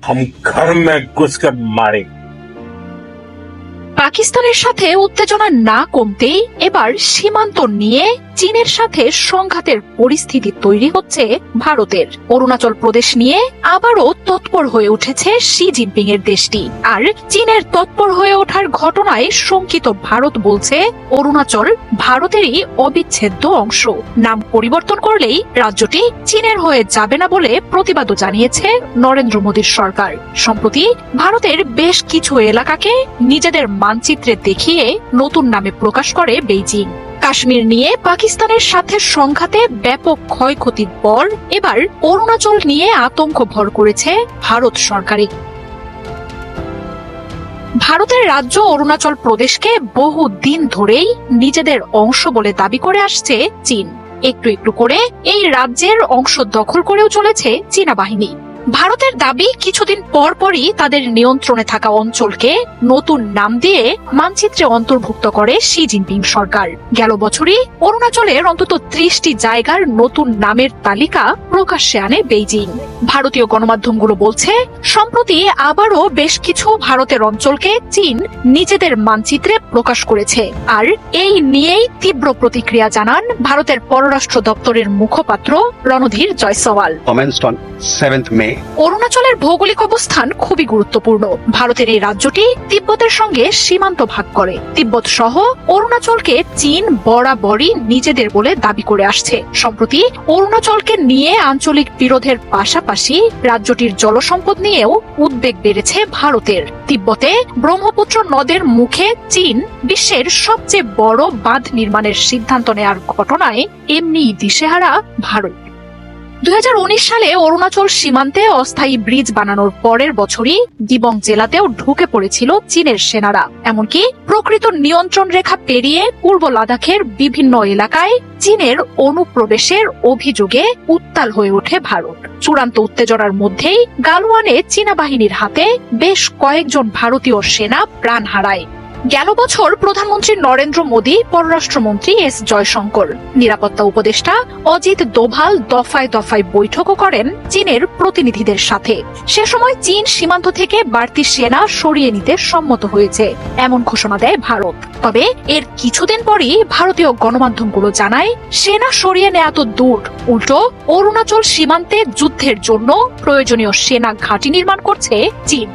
हम घर में घुसकर मारेंगे। পাকিস্তানের সাথে উত্তেজনা না কমতেই এবার সীমান্ত নিয়ে চীনের সাথে সংঘাতের পরিস্থিতি তৈরি হচ্ছে ভারতের। অরুণাচল প্রদেশ নিয়ে আবারও তৎপর হয়ে উঠেছে শি জিনপিং এর দেশটি। আর চীনের তৎপর হয়ে ওঠার ঘটনায় শঙ্কিত ভারত বলছে অরুণাচল ভারতেরই অবিচ্ছেদ্য অংশ। নাম পরিবর্তন করলেই রাজ্যটি চীনের হয়ে যাবে না বলে প্রতিবাদও জানিয়েছে নরেন্দ্র মোদীর সরকার। সম্প্রতি ভারতের বেশ কিছু এলাকাকে নিজেদের মানচিত্রে দেখিয়ে নতুন নামে প্রকাশ করে বেইজিং। কাশ্মীর নিয়ে পাকিস্তানের সাথে সংঘাতে ব্যাপক ক্ষয়ক্ষতির পর এবার অরুণাচল নিয়ে আতঙ্ক ভর করেছে ভারত সরকারে। ভারতের রাজ্য অরুণাচল প্রদেশকে বহু দিন ধরেই নিজেদের অংশ বলে দাবি করে আসছে চীন। একটু একটু করে এই রাজ্যের অংশ দখল করেও চলেছে চীনা বাহিনী। ভারতের দাবি কিছুদিন পরপরই তাদের নিয়ন্ত্রণে থাকা অঞ্চলকে নতুন নাম দিয়ে মানচিত্রে অন্তর্ভুক্ত করে শি জিনপিং সরকার। গেল বছরই অরুণাচলের অন্তত 30টি জায়গার নতুন নামের তালিকা প্রকাশ্যে আনে বেইজিং। ভারতীয় গণমাধ্যমগুলো বলছে সম্প্রতি আবারও বেশ কিছু ভারতের অঞ্চলকে চীন নিজেদের মানচিত্রে প্রকাশ করেছে। আর এই নিয়েই তীব্র প্রতিক্রিয়া জানান ভারতের পররাষ্ট্র দপ্তরের মুখপাত্র রণধীর জয়সওয়াল। অরুণাচলের ভৌগোলিক অবস্থান খুবই গুরুত্বপূর্ণ। ভারতের এই রাজ্যটি তিব্বতের সঙ্গে সীমান্ত ভাগ করে। তিব্বত সহ অরুণাচলকে চীন বরাবরই নিজেদের বলে দাবি করে আসছে। সম্প্রতি অরুণাচলকে নিয়ে আঞ্চলিক বিরোধের পাশাপাশি রাজ্যটির জলসম্পদ নিয়েও উদ্বেগ বেড়েছে ভারতের। তিব্বতে ব্রহ্মপুত্র নদের মুখে চীন বিশ্বের সবচেয়ে বড় বাঁধ নির্মাণের সিদ্ধান্ত নেয়ার ঘটনায় এমনিই দিশেহারা ভারত। 2019 সালে অরুণাচল সীমান্তে অস্থায়ী ব্রিজ বানানোর পরের বছরই দিবং জেলাতেও ঢুকে পড়েছিল চীনের সেনারা। এমনকি প্রকৃত নিয়ন্ত্রণ রেখা পেরিয়ে পূর্ব লাদাখের বিভিন্ন এলাকায় চীনের অনুপ্রবেশের অভিযোগে উত্তাল হয়ে ওঠে ভারত। চূড়ান্ত উত্তেজনার মধ্যেই গালওয়ানে চীনা বাহিনীর হাতে বেশ কয়েকজন ভারতীয় সেনা প্রাণ হারায়। গেল বছর প্রধানমন্ত্রী নরেন্দ্র মোদী, পররাষ্ট্রমন্ত্রী এস জয়শঙ্কর, নিরাপত্তা উপদেষ্টা অজিত দোভাল দফায় দফায় বৈঠকও করেন চীনের প্রতিনিধিদের সাথে। সে সময় চীন সীমান্ত থেকে বাড়তি সেনা সরিয়ে নিতে সম্মত হয়েছে এমন ঘোষণা দেয় ভারত। তবে এর কিছুদিন পরই ভারতীয় গণমাধ্যমগুলো জানায় সেনা সরিয়ে নেওয়া তো দূর, উল্টো অরুণাচল সীমান্তে যুদ্ধের জন্য প্রয়োজনীয় সেনা ঘাঁটি নির্মাণ করছে চীন।